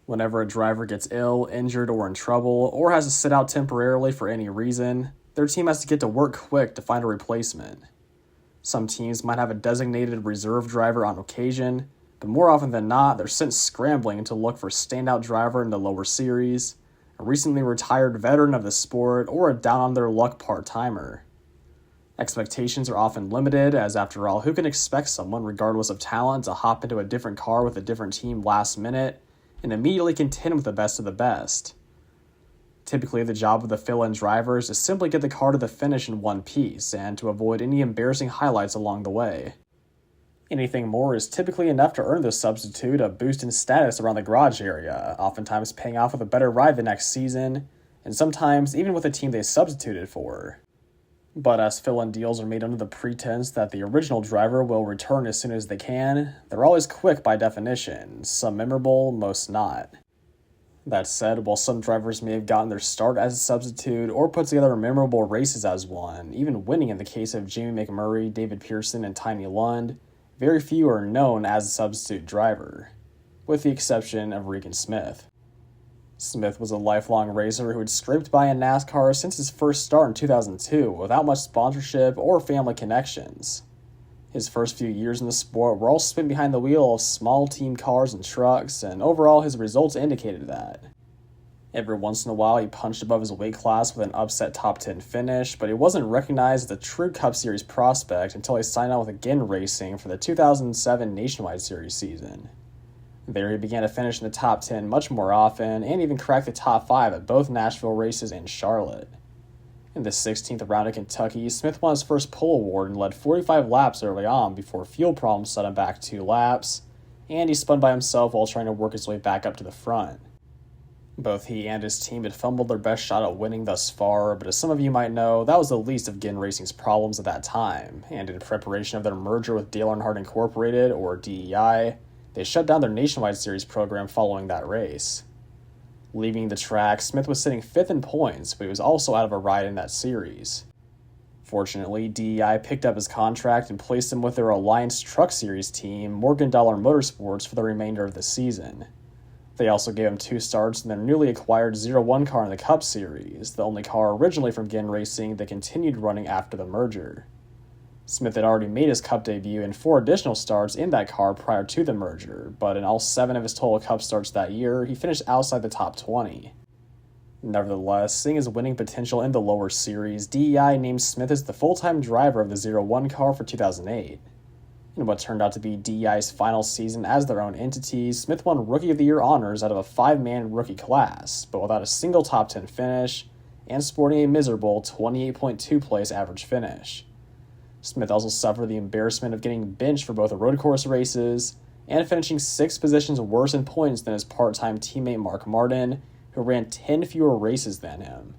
Whenever a driver gets ill, injured, or in trouble, or has to sit out temporarily for any reason, their team has to get to work quick to find a replacement. Some teams might have a designated reserve driver on occasion, but more often than not, they're sent scrambling to look for a standout driver in the lower series, a recently retired veteran of the sport, or a down-on-their-luck part-timer. Expectations are often limited, as after all, who can expect someone, regardless of talent, to hop into a different car with a different team last minute and immediately contend with the best of the best? Typically, the job of the fill-in driver is to simply get the car to the finish in one piece and to avoid any embarrassing highlights along the way. Anything more is typically enough to earn the substitute a boost in status around the garage area, oftentimes paying off with a better ride the next season, and sometimes even with a team they substituted for. But as fill-in deals are made under the pretense that the original driver will return as soon as they can, they're always quick by definition, some memorable, most not. That said, while some drivers may have gotten their start as a substitute or put together memorable races as one, even winning in the case of Jamie McMurray, David Pearson, and Tiny Lund, very few are known as a substitute driver, with the exception of Regan Smith. Smith was a lifelong racer who had scraped by in NASCAR since his first start in 2002 without much sponsorship or family connections. His first few years in the sport were all spent behind the wheel of small team cars and trucks, and overall his results indicated that. Every once in a while he punched above his weight class with an upset top 10 finish, but he wasn't recognized as a true Cup Series prospect until he signed on with Regan Racing for the 2007 Nationwide Series season. There he began to finish in the top 10 much more often, and even cracked the top 5 at both Nashville races and Charlotte. In the 16th round of Kentucky, Smith won his first pole award and led 45 laps early on before fuel problems set him back 2 laps, and he spun by himself while trying to work his way back up to the front. Both he and his team had fumbled their best shot at winning thus far, but as some of you might know, that was the least of Regan Racing's problems at that time, and in preparation of their merger with Dale Earnhardt Incorporated, or DEI, they shut down their Nationwide Series program following that race. Leaving the track, Smith was sitting 5th in points, but he was also out of a ride in that series. Fortunately, DEI picked up his contract and placed him with their Alliance Truck Series team, Morgan Dollar Motorsports, for the remainder of the season. They also gave him 2 starts in their newly acquired 01 car in the Cup Series, the only car originally from Regan Racing that continued running after the merger. Smith had already made his Cup debut in 4 additional starts in that car prior to the merger, but in all 7 of his total Cup starts that year, he finished outside the top 20. Nevertheless, seeing his winning potential in the lower series, DEI named Smith as the full-time driver of the 01 car for 2008. In what turned out to be DEI's final season as their own entity, Smith won Rookie of the Year honors out of a 5-man rookie class, but without a single top 10 finish, and sporting a miserable 28.2 place average finish. Smith also suffered the embarrassment of getting benched for both the road course races and finishing 6 positions worse in points than his part-time teammate Mark Martin, who ran 10 fewer races than him.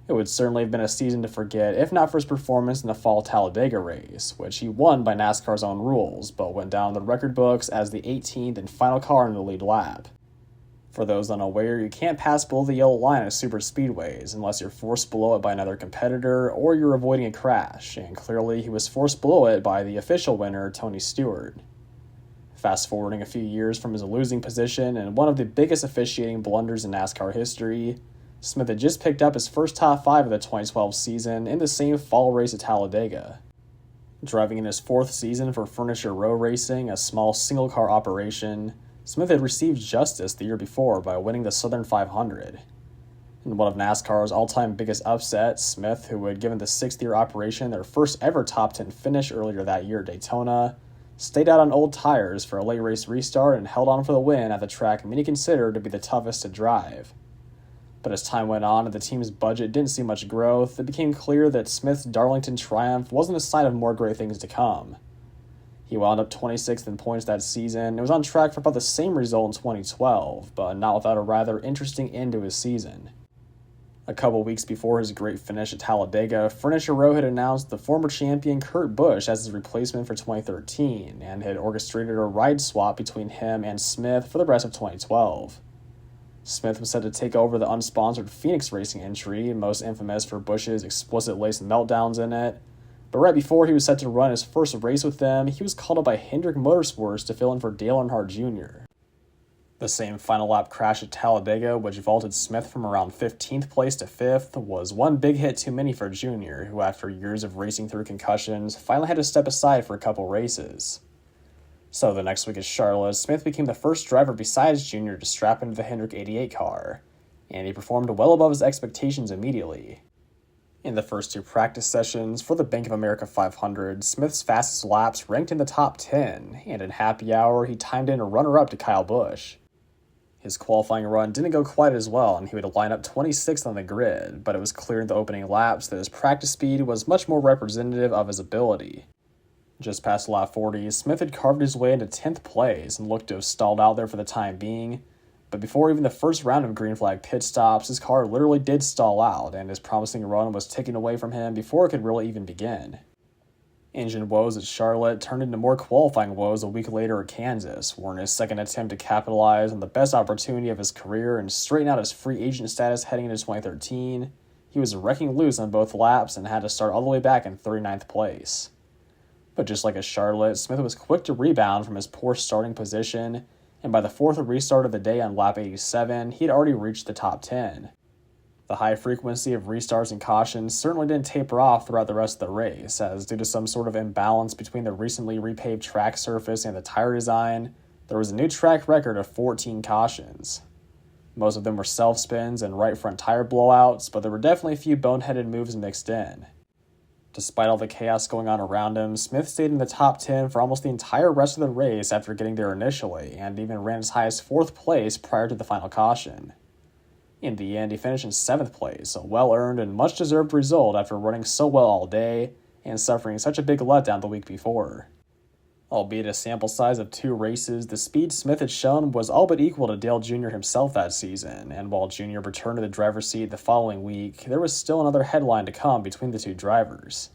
It would certainly have been a season to forget, if not for his performance in the fall Talladega race, which he won by NASCAR's own rules, but went down in the record books as the 18th and final car in the lead lap. For those unaware, you can't pass below the yellow line at super speedways unless you're forced below it by another competitor or you're avoiding a crash, and clearly he was forced below it by the official winner, Tony Stewart. Fast forwarding a few years from his losing position and one of the biggest officiating blunders in NASCAR history, Smith had just picked up his first top 5 of the 2012 season in the same fall race at Talladega. Driving in his 4th season for Furniture Row Racing, a small single-car operation, Smith had received justice the year before by winning the Southern 500. In one of NASCAR's all-time biggest upsets, Smith, who had given the 6th-year operation their first ever top 10 finish earlier that year at Daytona, stayed out on old tires for a late race restart and held on for the win at the track many considered to be the toughest to drive. But as time went on and the team's budget didn't see much growth, it became clear that Smith's Darlington triumph wasn't a sign of more great things to come. He wound up 26th in points that season and was on track for about the same result in 2012, but not without a rather interesting end to his season. A couple weeks before his great finish at Talladega, Furniture Row had announced the former champion Kurt Busch as his replacement for 2013 and had orchestrated a ride swap between him and Smith for the rest of 2012. Smith was set to take over the unsponsored Phoenix Racing entry, most infamous for Busch's explicit-laced meltdowns in it, but right before he was set to run his first race with them, he was called up by Hendrick Motorsports to fill in for Dale Earnhardt Jr. The same final lap crash at Talladega, which vaulted Smith from around 15th place to 5th, was one big hit too many for Jr., who after years of racing through concussions, finally had to step aside for a couple races. So the next week at Charlotte, Smith became the first driver besides Jr. to strap into the Hendrick 88 car, and he performed well above his expectations immediately. In the first 2 practice sessions for the Bank of America 500, Smith's fastest laps ranked in the top 10, and in happy hour he timed in a runner-up to Kyle Busch. His qualifying run didn't go quite as well, and he would line up 26th on the grid, but it was clear in the opening laps that his practice speed was much more representative of his ability. Just past lap 40, Smith had carved his way into 10th place and looked to have stalled out there for the time being, but before even the first round of green flag pit stops, his car literally did stall out, and his promising run was taken away from him before it could really even begin. Engine woes at Charlotte turned into more qualifying woes a week later at Kansas, where in his second attempt to capitalize on the best opportunity of his career and straighten out his free agent status heading into 2013, he was wrecking loose on both laps and had to start all the way back in 39th place. But just like at Charlotte, Smith was quick to rebound from his poor starting position, and by the 4th restart of the day on lap 87, he had already reached the top 10. The high frequency of restarts and cautions certainly didn't taper off throughout the rest of the race, as due to some sort of imbalance between the recently repaved track surface and the tire design, there was a new track record of 14 cautions. Most of them were self-spins and right front tire blowouts, but there were definitely a few boneheaded moves mixed in. Despite all the chaos going on around him, Smith stayed in the top 10 for almost the entire rest of the race after getting there initially, and even ran as high as 4th place prior to the final caution. In the end, he finished in 7th place, a well-earned and much-deserved result after running so well all day and suffering such a big letdown the week before. Albeit a sample size of 2 races, the speed Smith had shown was all but equal to Dale Jr. himself that season, and while Jr. returned to the driver's seat the following week, there was still another headline to come between the 2 drivers.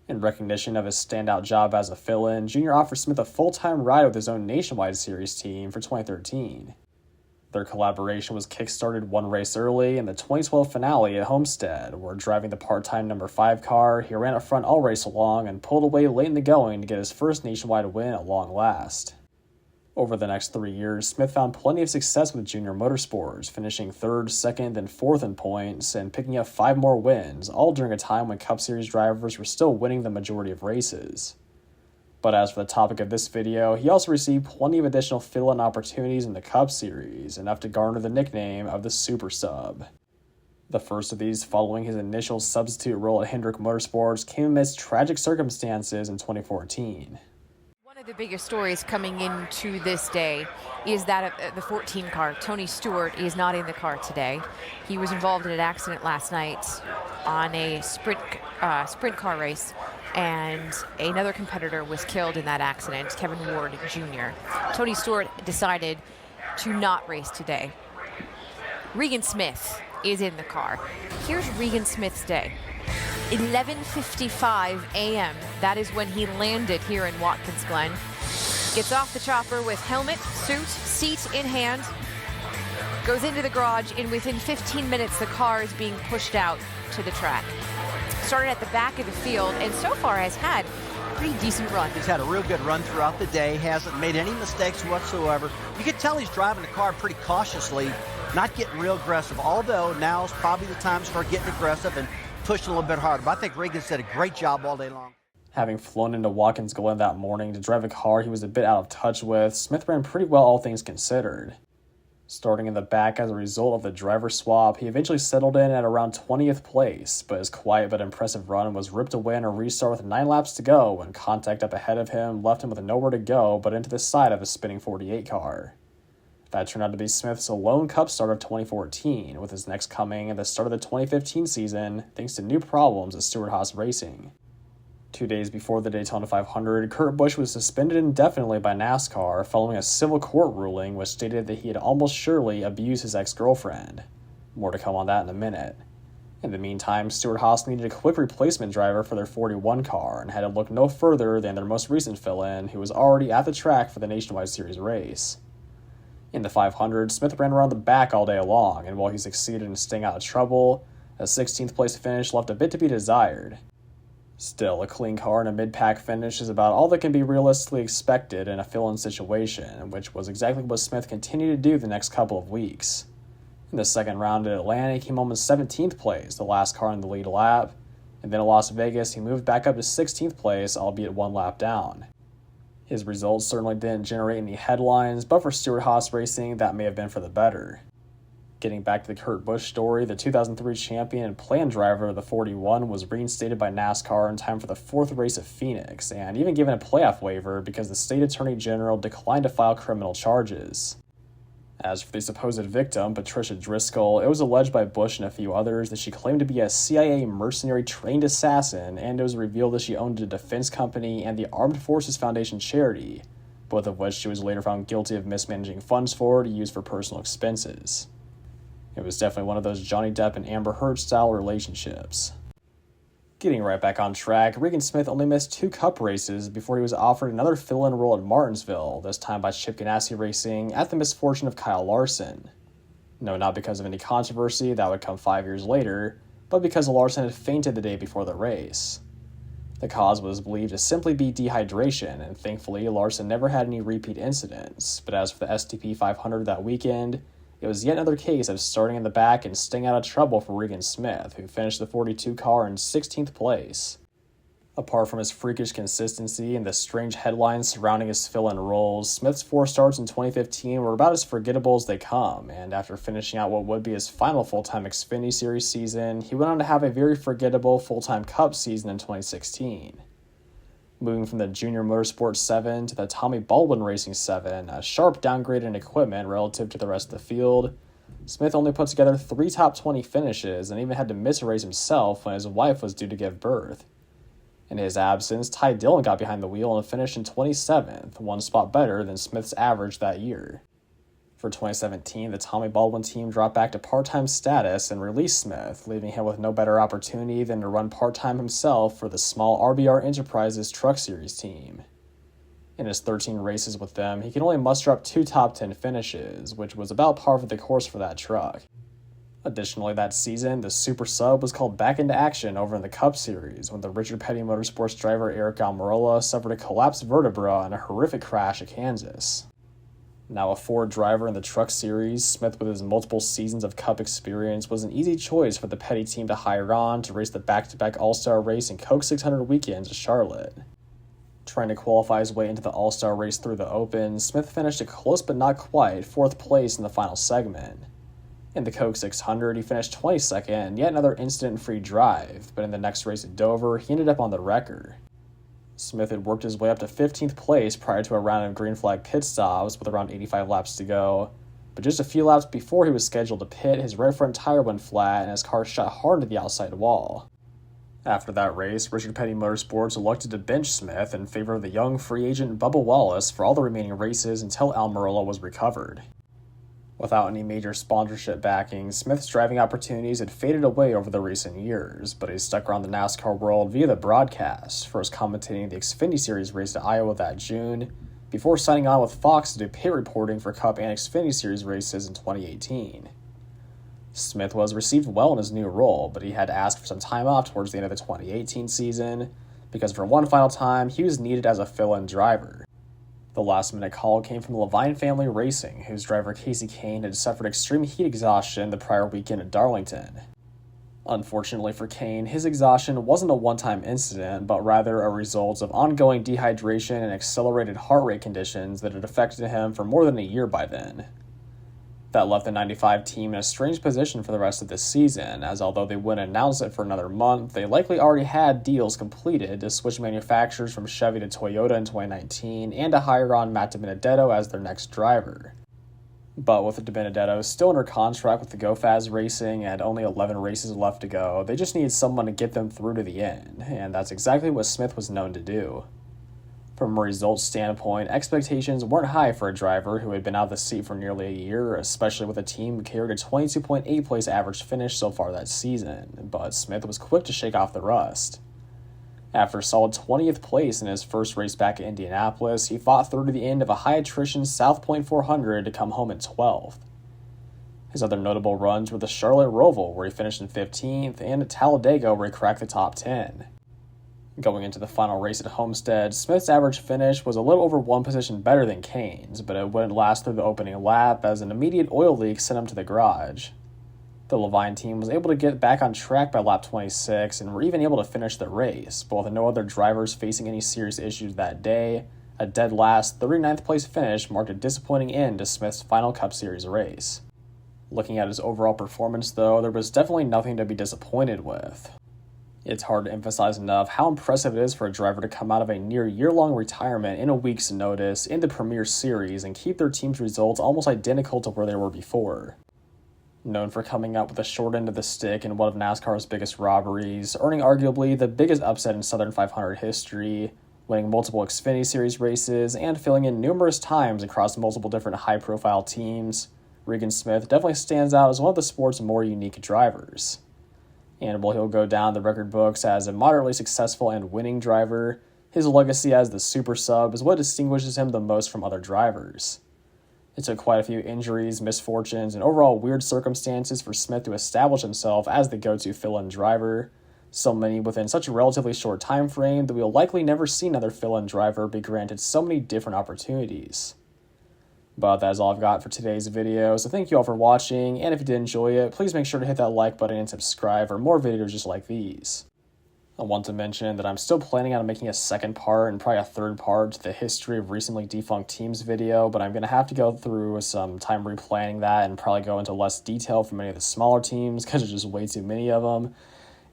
In recognition of his standout job as a fill-in, Jr. offered Smith a full-time ride with his own Nationwide Series team for 2013. Their collaboration was kick-started 1 race early in the 2012 finale at Homestead, where driving the part-time number 5 car, he ran up front all race long and pulled away late in the going to get his first nationwide win at long last. Over the next 3 years, Smith found plenty of success with Junior Motorsports, finishing 3rd, 2nd, and 4th in points, and picking up 5 more wins, all during a time when Cup Series drivers were still winning the majority of races. But as for the topic of this video, he also received plenty of additional fill-in opportunities in the Cup Series, enough to garner the nickname of the Super Sub. The first of these, following his initial substitute role at Hendrick Motorsports, came amidst tragic circumstances in 2014. One of the biggest stories coming into this day is that of the 14 car. Tony Stewart is not in the car today. He was involved in an accident last night on a sprint car race, and another competitor was killed in that accident, Kevin Ward Jr. Tony Stewart decided to not race today. Regan Smith is in the car. Here's Regan Smith's day. 11:55 a.m. That is when he landed here in Watkins Glen. Gets off the chopper with helmet, suit, seat in hand. Goes into the garage, and within 15 minutes, the car is being pushed out to the track. Started at the back of the field, and so far has had a pretty decent run. He's had a real good run throughout the day, hasn't made any mistakes whatsoever. You can tell he's driving the car pretty cautiously, not getting real aggressive, although now's probably the time to start getting aggressive and pushing a little bit harder. But I think Regan did a great job all day long. Having flown into Watkins Glen that morning to drive a car he was a bit out of touch with, Smith ran pretty well all things considered. Starting in the back as a result of the driver swap, he eventually settled in at around 20th place, but his quiet but impressive run was ripped away on a restart with 9 laps to go when contact up ahead of him left him with nowhere to go but into the side of a spinning 48 car. That turned out to be Smith's lone Cup start of 2014, with his next coming at the start of the 2015 season thanks to new problems at Stewart-Haas Racing. 2 days before the Daytona 500, Kurt Busch was suspended indefinitely by NASCAR following a civil court ruling which stated that he had almost surely abused his ex-girlfriend. More to come on that in a minute. In the meantime, Stewart-Haas needed a quick replacement driver for their 41 car and had to look no further than their most recent fill-in, who was already at the track for the Nationwide Series race. In the 500, Smith ran around the back all day long, and while he succeeded in staying out of trouble, a 16th place finish left a bit to be desired. Still, a clean car and a mid-pack finish is about all that can be realistically expected in a fill-in situation, which was exactly what Smith continued to do the next couple of weeks. In the second round at Atlanta, he came home in 17th place, the last car in the lead lap, and then at Las Vegas, he moved back up to 16th place, albeit one lap down. His results certainly didn't generate any headlines, but for Stewart-Haas Racing, that may have been for the better. Getting back to the Kurt Busch story, the 2003 champion and planned driver of the 41 was reinstated by NASCAR in time for the fourth race of Phoenix, and even given a playoff waiver because the state attorney general declined to file criminal charges. As for the supposed victim, Patricia Driscoll, it was alleged by Busch and a few others that she claimed to be a CIA mercenary trained assassin, and it was revealed that she owned a defense company and the Armed Forces Foundation charity, both of which she was later found guilty of mismanaging funds for to use for personal expenses. It was definitely one of those Johnny Depp and Amber Heard style relationships. Getting right back on track, Regan Smith only missed 2 Cup races before he was offered another fill-in role at Martinsville, this time by Chip Ganassi Racing, at the misfortune of Kyle Larson. No, not because of any controversy, that would come 5 years later, but because Larson had fainted the day before the race. The cause was believed to simply be dehydration, and thankfully Larson never had any repeat incidents, but as for the STP 500 that weekend, it was yet another case of starting in the back and staying out of trouble for Regan Smith, who finished the 42 car in 16th place. Apart from his freakish consistency and the strange headlines surrounding his fill-in roles, Smith's 4 starts in 2015 were about as forgettable as they come, and after finishing out what would be his final full-time Xfinity Series season, he went on to have a very forgettable full-time Cup season in 2016. Moving from the Junior Motorsports 7 to the Tommy Baldwin Racing 7, a sharp downgrade in equipment relative to the rest of the field, Smith only put together 3 top 20 finishes and even had to miss a race himself when his wife was due to give birth. In his absence, Ty Dillon got behind the wheel and finished in 27th, 1 spot better than Smith's average that year. For 2017, the Tommy Baldwin team dropped back to part-time status and released Smith, leaving him with no better opportunity than to run part-time himself for the small RBR Enterprises Truck Series team. In his 13 races with them, he could only muster up 2 top 10 finishes, which was about par for the course for that truck. Additionally, that season, the Super Sub was called back into action over in the Cup Series when the Richard Petty Motorsports driver Eric Almirola suffered a collapsed vertebra in a horrific crash at Kansas. Now a Ford driver in the Truck Series, Smith, with his multiple seasons of Cup experience, was an easy choice for the Petty team to hire on to race the back-to-back All-Star race and Coke 600 weekends at Charlotte. Trying to qualify his way into the All-Star race through the Open, Smith finished a close but not quite 4th place in the final segment. In the Coke 600, he finished 22nd in yet another incident-free drive, but in the next race at Dover, he ended up on the wrecker. Smith had worked his way up to 15th place prior to a round of green flag pit stops with around 85 laps to go, but just a few laps before he was scheduled to pit, his right front tire went flat and his car shot hard into the outside wall. After that race, Richard Petty Motorsports elected to bench Smith in favor of the young free agent Bubba Wallace for all the remaining races until Almirola was recovered. Without any major sponsorship backing, Smith's driving opportunities had faded away over the recent years, but he stuck around the NASCAR world via the broadcast, first commentating the Xfinity Series race to Iowa that June, before signing on with Fox to do pit reporting for Cup and Xfinity Series races in 2018. Smith was received well in his new role, but he had to ask for some time off towards the end of the 2018 season, because for one final time, he was needed as a fill-in driver. The last-minute call came from the Levine Family Racing, whose driver Casey Kane had suffered extreme heat exhaustion the prior weekend at Darlington. Unfortunately for Kane, his exhaustion wasn't a one-time incident, but rather a result of ongoing dehydration and accelerated heart rate conditions that had affected him for more than a year by then. That left the 95 team in a strange position for the rest of the season, as although they wouldn't announce it for another month, they likely already had deals completed to switch manufacturers from Chevy to Toyota in 2019 and to hire on Matt DiBenedetto as their next driver. But with DiBenedetto still under contract with the GoFaz Racing and only 11 races left to go, they just needed someone to get them through to the end, and that's exactly what Smith was known to do. From a results standpoint, expectations weren't high for a driver who had been out of the seat for nearly a year, especially with a team who carried a 22.8 place average finish so far that season, but Smith was quick to shake off the rust. After a solid 20th place in his first race back at Indianapolis, he fought through to the end of a high-attrition South Point 400 to come home in 12th. His other notable runs were the Charlotte Roval, where he finished in 15th, and at Talladega, where he cracked the top 10. Going into the final race at Homestead, Smith's average finish was a little over one position better than Kane's, but it wouldn't last through the opening lap as an immediate oil leak sent him to the garage. The Levine team was able to get back on track by lap 26 and were even able to finish the race, but with no other drivers facing any serious issues that day. A dead last 39th place finish marked a disappointing end to Smith's final Cup Series race. Looking at his overall performance though, there was definitely nothing to be disappointed with. It's hard to emphasize enough how impressive it is for a driver to come out of a near year-long retirement in a week's notice in the Premier Series and keep their team's results almost identical to where they were before. Known for coming out with the short end of the stick in one of NASCAR's biggest robberies, earning arguably the biggest upset in Southern 500 history, winning multiple Xfinity Series races, and filling in numerous times across multiple different high-profile teams, Regan Smith definitely stands out as one of the sport's more unique drivers. And while he'll go down the record books as a moderately successful and winning driver, his legacy as the super sub is what distinguishes him the most from other drivers. It took quite a few injuries, misfortunes, and overall weird circumstances for Smith to establish himself as the go-to fill-in driver, so many within such a relatively short time frame that we'll likely never see another fill-in driver be granted so many different opportunities. But that is all I've got for today's video, so thank you all for watching, and if you did enjoy it, please make sure to hit that like button and subscribe for more videos just like these. I want to mention that I'm still planning on making a second part and probably a third part to the history of recently defunct teams video, but I'm going to have to go through some time replanning that and probably go into less detail for many of the smaller teams because there's just way too many of them.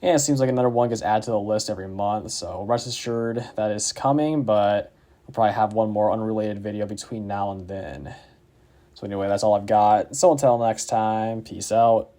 And it seems like another one gets added to the list every month, so rest assured that is coming, but I'll probably have one more unrelated video between now and then. So anyway, that's all I've got. So until next time, peace out.